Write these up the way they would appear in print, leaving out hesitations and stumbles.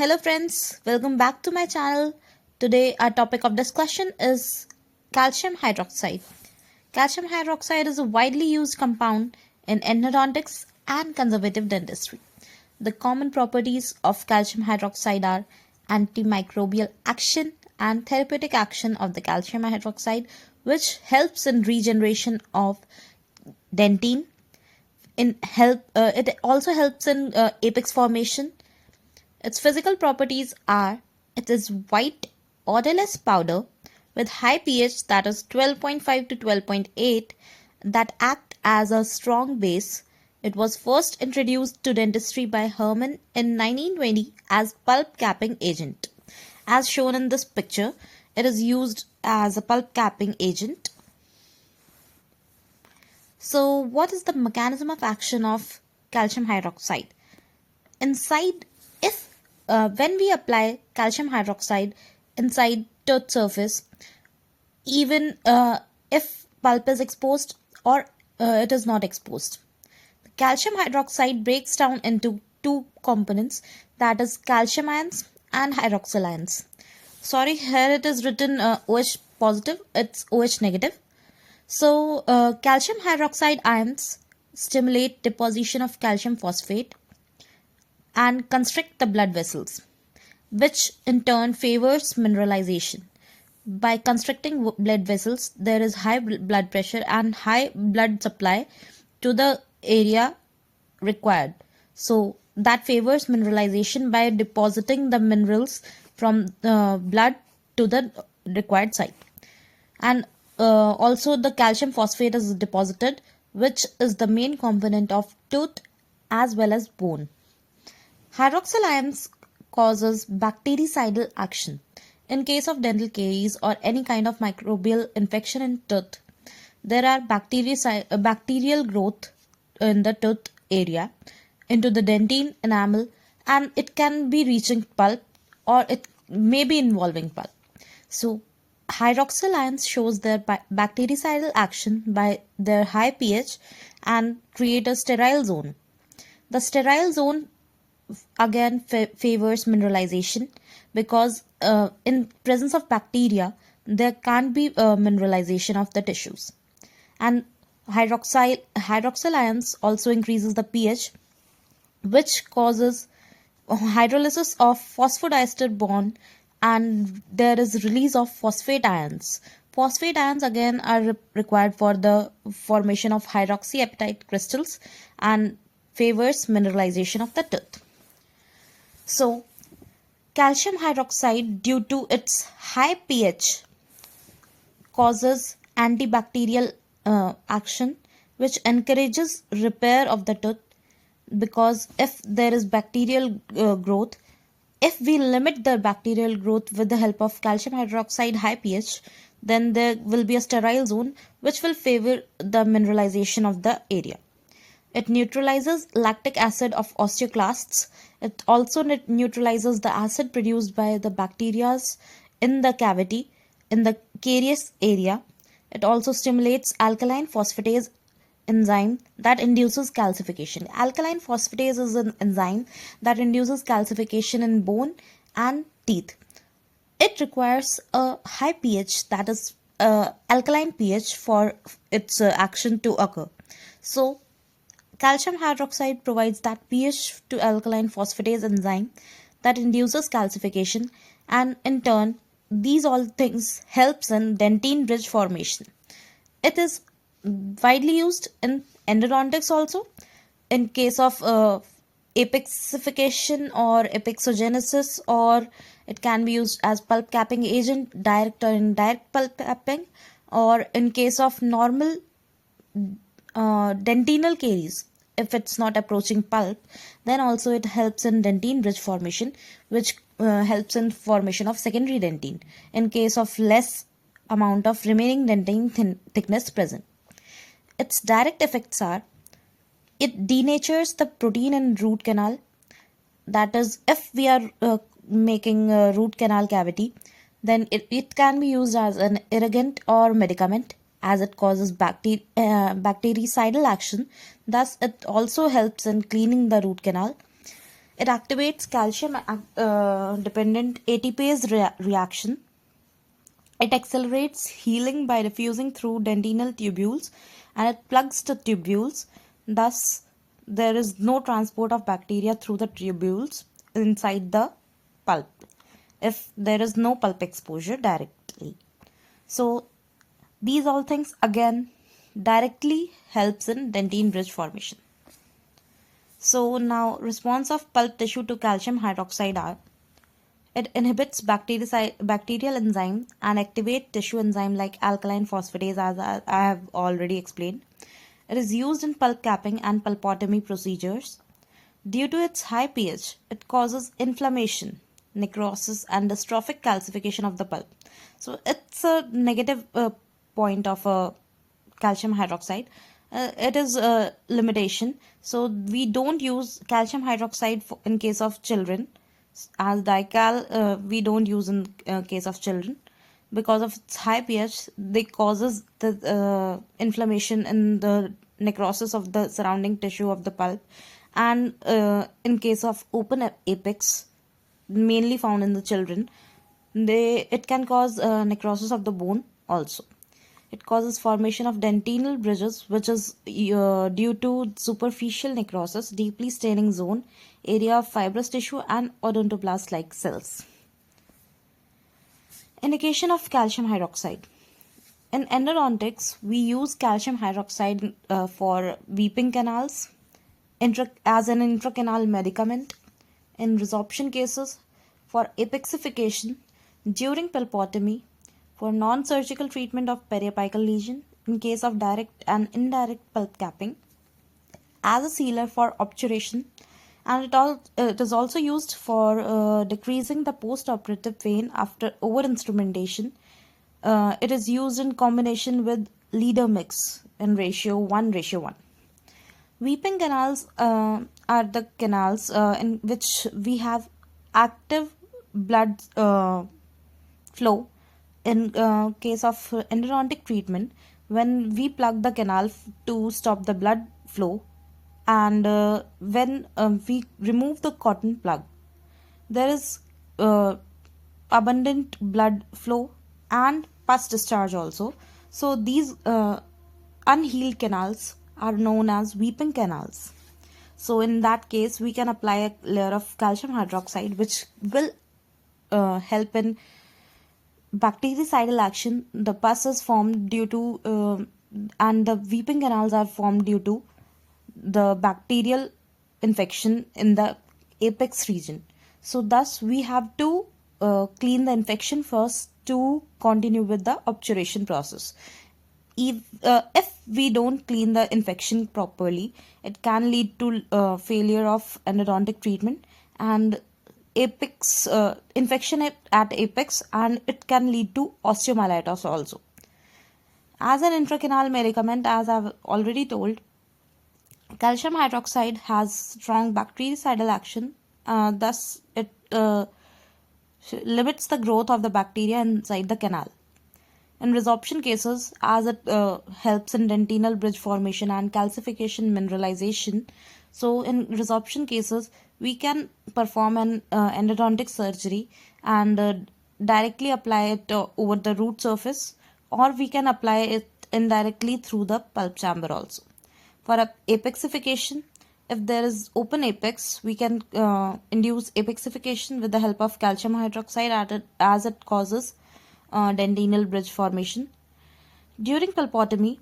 Hello friends, welcome back to my channel. Today our topic of discussion is calcium hydroxide. Calcium hydroxide is a widely used compound in endodontics and conservative dentistry. The common properties of calcium hydroxide are antimicrobial action and therapeutic action of the calcium hydroxide, which helps in regeneration of dentin. It also helps in apex formation. Its physical properties are it is white odorless powder with high pH, that is 12.5 to 12.8, that act as a strong base. It was first introduced to dentistry by Herman in 1920 as pulp capping agent. As shown in this picture, it is used as a pulp capping agent. So what is the mechanism of action of calcium hydroxide? When we apply calcium hydroxide inside tooth surface, even if pulp is exposed or it is not exposed, calcium hydroxide breaks down into two components, that is calcium ions and hydroxyl ions. Sorry, here it is written OH positive, it's OH negative. So calcium hydroxide ions stimulate deposition of calcium phosphate and constrict the blood vessels, which in turn favors mineralization. By constricting blood vessels, there is high blood pressure and high blood supply to the area required. So that favors mineralization by depositing the minerals from the blood to the required site. And also the calcium phosphate is deposited, which is the main component of tooth as well as bone. Hydroxyl ions causes bactericidal action. In case of dental caries or any kind of microbial infection in tooth, there are bacterial growth in the tooth area into the dentine enamel, and it can be reaching pulp or it may be involving pulp. So hydroxyl ions shows their bactericidal action by their high pH and create a sterile zone. The sterile zone again favors mineralization because in presence of bacteria there can't be mineralization of the tissues. And hydroxyl ions also increases the pH, which causes hydrolysis of phosphodiester bond, and there is release of phosphate ions. Phosphate ions again are required for the formation of hydroxyapatite crystals and favors mineralization of the tooth. So calcium hydroxide, due to its high pH, causes antibacterial action, which encourages repair of the tooth, because if there is bacterial growth, if we limit the bacterial growth with the help of calcium hydroxide high pH, then there will be a sterile zone which will favor the mineralization of the area. It neutralizes lactic acid of osteoclasts. It also neutralizes the acid produced by the bacteria in the cavity in the caries area. It also stimulates alkaline phosphatase enzyme that induces calcification. Alkaline phosphatase is an enzyme that induces calcification in bone and teeth. It requires a high pH, that is alkaline pH, for its action to occur. So calcium hydroxide provides that pH to alkaline phosphatase enzyme that induces calcification, and in turn these all things helps in dentin bridge formation. It is widely used in endodontics also in case of apexification or apexogenesis, or it can be used as pulp capping agent, direct or indirect pulp capping, or in case of normal dentinal caries. If it's not approaching pulp, then also it helps in dentin bridge formation, which helps in formation of secondary dentin in case of less amount of remaining dentin thickness present. Its direct effects are it denatures the protein in root canal, that is, if we are making a root canal cavity, then it can be used as an irrigant or medicament, as it causes bactericidal action. Thus it also helps in cleaning the root canal. It activates calcium dependent ATPase reaction. It accelerates healing by diffusing through dentinal tubules, and it plugs the tubules. Thus, there is no transport of bacteria through the tubules inside the pulp if there is no pulp exposure directly. So, these all things again directly helps in dentin bridge formation. So now response of pulp tissue to calcium hydroxide are: it inhibits bacterial enzyme and activate tissue enzyme like alkaline phosphatase, as I have already explained. It is used in pulp capping and pulpotomy procedures. Due to its high pH, it causes inflammation, necrosis, and dystrophic calcification of the pulp. So it's a negative point of calcium hydroxide. It is a limitation. So we don't use calcium hydroxide in case of children, as dical we don't use in case of children because of its high pH. They causes the inflammation and the necrosis of the surrounding tissue of the pulp, and in case of open apex, mainly found in the children, it can cause necrosis of the bone also. It causes formation of dentinal bridges, which is due to superficial necrosis, deeply staining zone, area of fibrous tissue, and odontoblast-like cells. Indication of calcium hydroxide. In endodontics, we use calcium hydroxide for weeping canals, as an intracanal medicament, in resorption cases, for apexification, during pulpotomy, for non-surgical treatment of periapical lesion, in case of direct and indirect pulp capping, as a sealer for obturation, and it is also used for decreasing the post-operative pain after over-instrumentation. It is used in combination with leader mix in ratio 1:1. Weeping canals are the canals in which we have active blood flow. In case of endodontic treatment, when we plug the canal to stop the blood flow, and when we remove the cotton plug, there is abundant blood flow and pus discharge also. So these unhealed canals are known as weeping canals. So in that case, we can apply a layer of calcium hydroxide, which will help in bactericidal action. The pus is formed due to and the weeping canals are formed due to the bacterial infection in the apex region. So thus we have to clean the infection first to continue with the obturation process. If we don't clean the infection properly, it can lead to failure of endodontic treatment and apex infection at apex, and it can lead to osteomyelitis also. As an intracanal medicament, as I've already told, calcium hydroxide has strong bactericidal action. Thus it limits the growth of the bacteria inside the canal. In resorption cases, as it helps in dentinal bridge formation and calcification mineralization, so in resorption cases, we can perform an endodontic surgery and directly apply it over the root surface, or we can apply it indirectly through the pulp chamber also. For apexification, if there is open apex, we can induce apexification with the help of calcium hydroxide as it causes dentinal bridge formation. During pulpotomy,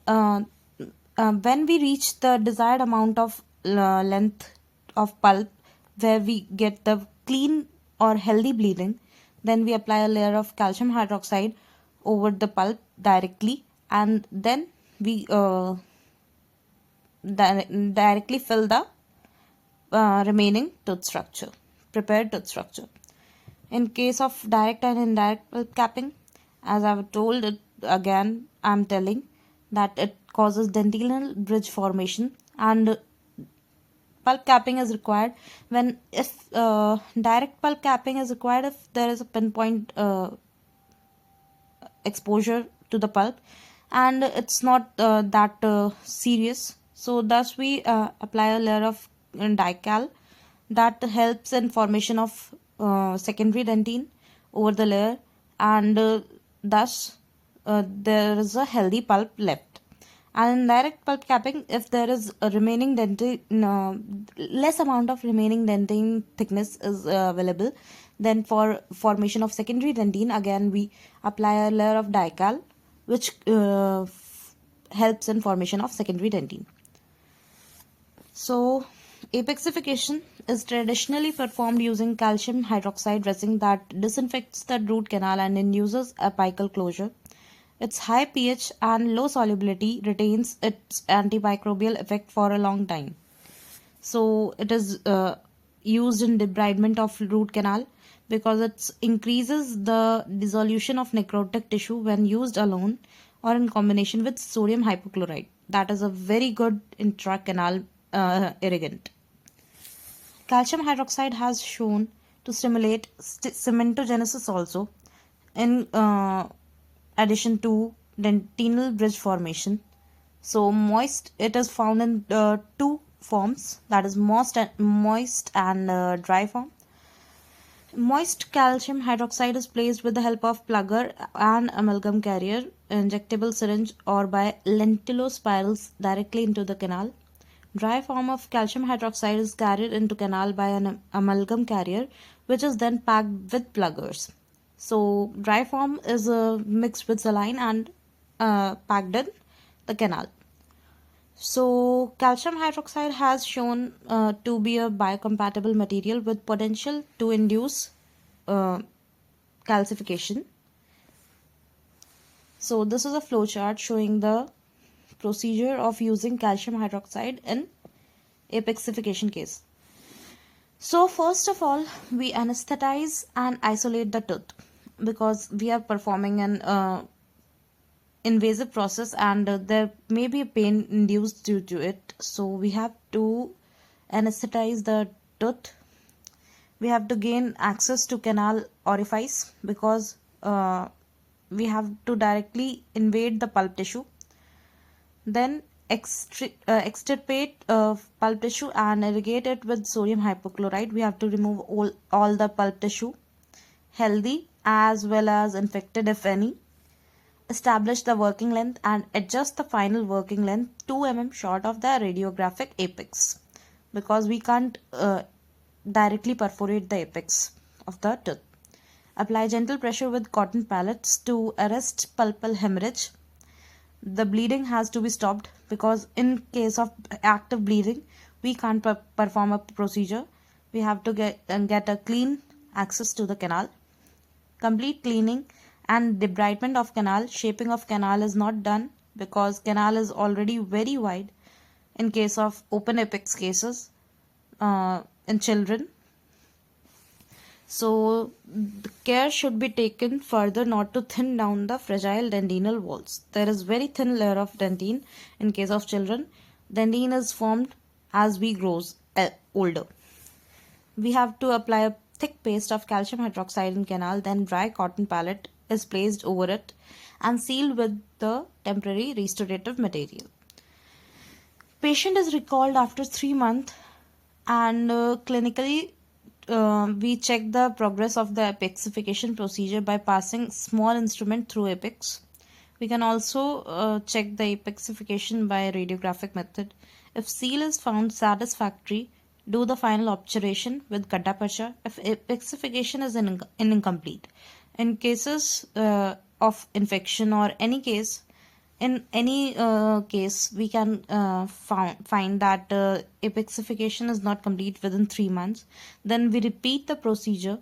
when we reach the desired amount of length of pulp where we get the clean or healthy bleeding, then we apply a layer of calcium hydroxide over the pulp directly, and then we directly fill the remaining tooth structure, prepared tooth structure. In case of direct and indirect pulp capping, as I've told it again, I'm telling that it causes dentinal bridge formation, and pulp capping is required when if direct pulp capping is required if there is a pinpoint exposure to the pulp and it's not that serious. So thus we apply a layer of dical that helps in formation of secondary dentine over the layer, and thus there is a healthy pulp left. And in direct pulp capping, if there is a remaining dentine, less amount of remaining dentine thickness is available, then for formation of secondary dentine, again we apply a layer of dical, which helps in formation of secondary dentine. So, apexification is traditionally performed using calcium hydroxide resin that disinfects the root canal and induces apical closure. Its high pH and low solubility retains its antimicrobial effect for a long time. So, it is used in debridement of root canal because it increases the dissolution of necrotic tissue when used alone or in combination with sodium hypochlorite. That is a very good intracanal irrigant. Calcium hydroxide has shown to stimulate cementogenesis also, in addition to dentinal bridge formation. So it is found in two forms, that is moist and dry form. Moist calcium hydroxide is placed with the help of plugger and amalgam carrier, injectable syringe, or by lentillospirals directly into the canal. Dry form of calcium hydroxide is carried into canal by an amalgam carrier, which is then packed with pluggers. So dry form is mixed with saline and packed in the canal. So calcium hydroxide has shown to be a biocompatible material with potential to induce calcification. So this is a flowchart showing the procedure of using calcium hydroxide in apexification case. So first of all, we anesthetize and isolate the tooth because we are performing an invasive process, and there may be pain induced due to it. So we have to anesthetize the tooth. We have to gain access to canal orifice because we have to directly invade the pulp tissue. Then extirpate pulp tissue and irrigate it with sodium hypochlorite. We have to remove all the pulp tissue, healthy as well as infected if any. Establish the working length and adjust the final working length 2 mm short of the radiographic apex, because we can't directly perforate the apex of the tooth. Apply gentle pressure with cotton pallets to arrest pulpal hemorrhage. The bleeding has to be stopped because in case of active bleeding, we can't perform a procedure. We have to get a clean access to the canal. Complete cleaning and debridement of canal. Shaping of canal is not done because canal is already very wide in case of open apex cases in children. So the care should be taken further not to thin down the fragile dentinal walls. There is very thin layer of dentine in case of children. Dentine is formed as we grow older. We have to apply a thick paste of calcium hydroxide in canal, then dry cotton pallet is placed over it and sealed with the temporary restorative material. Patient is recalled after 3 months, and clinically we check the progress of the apexification procedure by passing small instrument through apex. We can also check the apexification by radiographic method. If seal is found satisfactory, do the final obturation with gadda pacha if apexification is incomplete. In cases of infection or any case, in any case, we can find that apexification is not complete within 3 months. Then we repeat the procedure,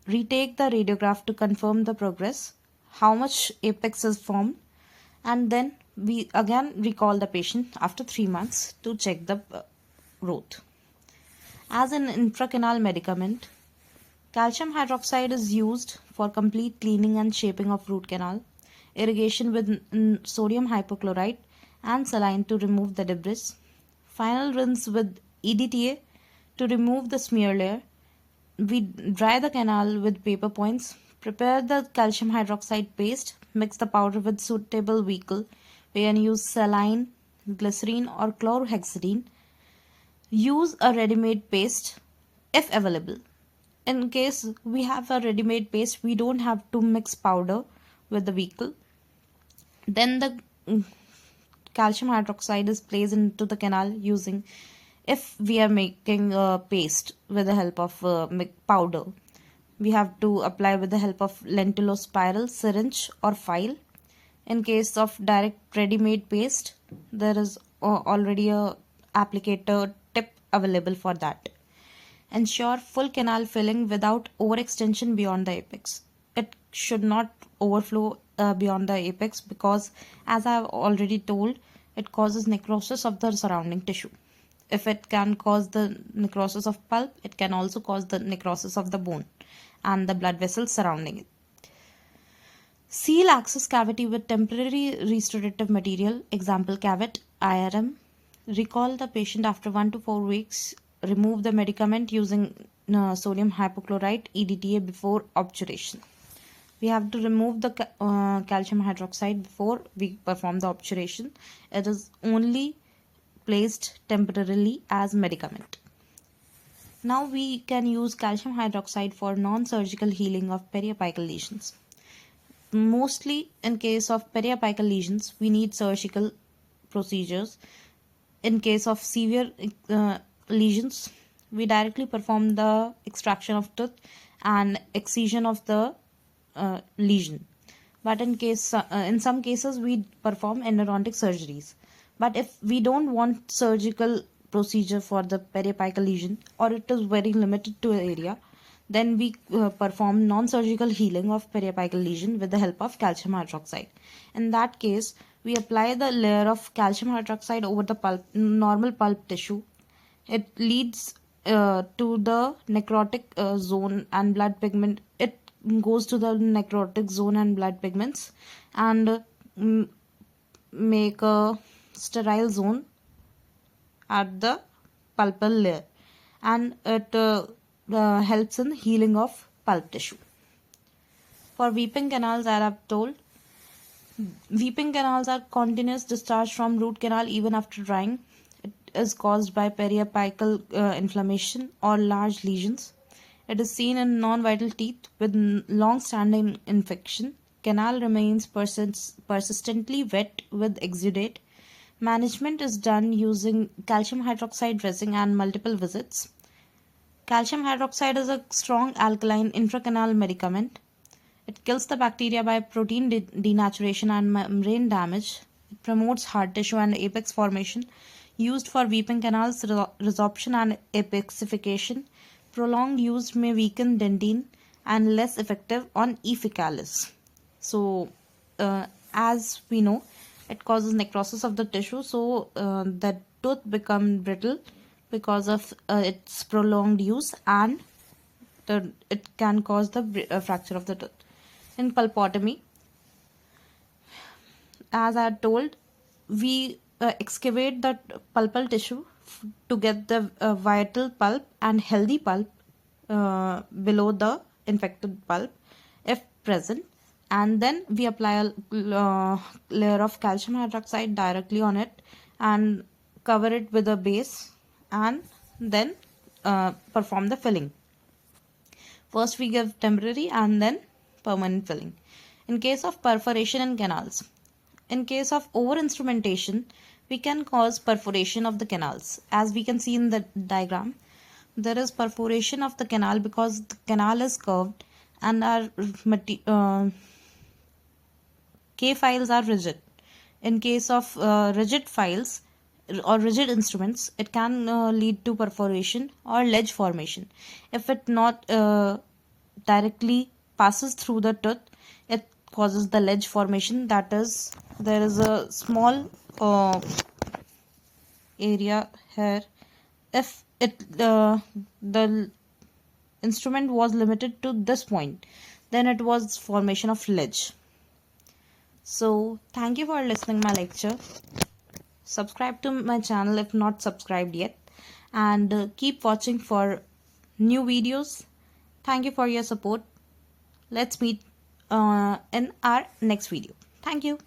retake the radiograph to confirm the progress, how much apex is formed, and then we again recall the patient after 3 months to check the growth. As an intracanal medicament, calcium hydroxide is used for complete cleaning and shaping of root canal, irrigation with sodium hypochlorite and saline to remove the debris, final rinse with EDTA to remove the smear layer. We dry the canal with paper points, prepare the calcium hydroxide paste, mix the powder with suitable vehicle. We can use saline, glycerine or chlorhexidine. Use a ready-made paste if available. In case we have a ready-made paste, we don't have to mix powder with the vehicle. Then the calcium hydroxide is placed into the canal using, if we are making a paste with the help of powder, we have to apply with the help of lentulospiral syringe or file. In case of direct ready-made paste, there is already a applicator tip available for that. Ensure full canal filling without overextension beyond the apex. It should not overflow beyond the apex, because, as I have already told, it causes necrosis of the surrounding tissue. If it can cause the necrosis of pulp, it can also cause the necrosis of the bone and the blood vessels surrounding it. Seal access cavity with temporary restorative material, example cavet, IRM. Recall the patient after 1 to 4 weeks. Remove the medicament using sodium hypochlorite EDTA before obturation. We have to remove the calcium hydroxide before we perform the obturation. It is only placed temporarily as medicament. Now we can use calcium hydroxide for non-surgical healing of periapical lesions. Mostly in case of periapical lesions, we need surgical procedures. In case of severe lesions, we directly perform the extraction of tooth and excision of the lesion. But in some cases, we perform endodontic surgeries. But if we don't want surgical procedure for the periapical lesion, or it is very limited to area, then we perform non-surgical healing of periapical lesion with the help of calcium hydroxide. In that case, we apply the layer of calcium hydroxide over the normal pulp tissue. It leads to the necrotic zone and blood pigment. It goes to the necrotic zone and blood pigments and make a sterile zone at the pulpal layer, and it helps in healing of pulp tissue. For weeping canals, I have told, weeping canals are continuous discharge from root canal even after drying. It is caused by periapical inflammation or large lesions. It is seen in non-vital teeth with long-standing infection. Canal remains persistently wet with exudate. Management is done using calcium hydroxide dressing and multiple visits. Calcium hydroxide is a strong alkaline intracanal medicament. It kills the bacteria by protein denaturation and membrane damage. It promotes hard tissue and apex formation. Used for weeping canals, resorption and apexification. Prolonged use may weaken dentin and less effective on E. faecalis. So, as we know, it causes necrosis of the tissue, so the tooth become brittle because of its prolonged use, and it can cause the fracture of the tooth. In pulpotomy, as I had told, we excavate the pulpal tissue to get the vital pulp and healthy pulp below the infected pulp if present, and then we apply a layer of calcium hydroxide directly on it and cover it with a base, and then perform the filling. First we give temporary and then permanent filling. In case of perforation in canals, in case of over instrumentation, we can cause perforation of the canals. As we can see in the diagram, there is perforation of the canal because the canal is curved and our K files are rigid. In case of rigid files or rigid instruments, it can lead to perforation or ledge formation. If it not directly passes through the tooth, it causes the ledge formation. That is, there is a small area here. If the instrument was limited to this point, then it was formation of ledge. So thank you for listening my lecture. Subscribe to my channel if not subscribed yet, and keep watching for new videos. Thank you for your support. Let's meet in our next video. Thank you.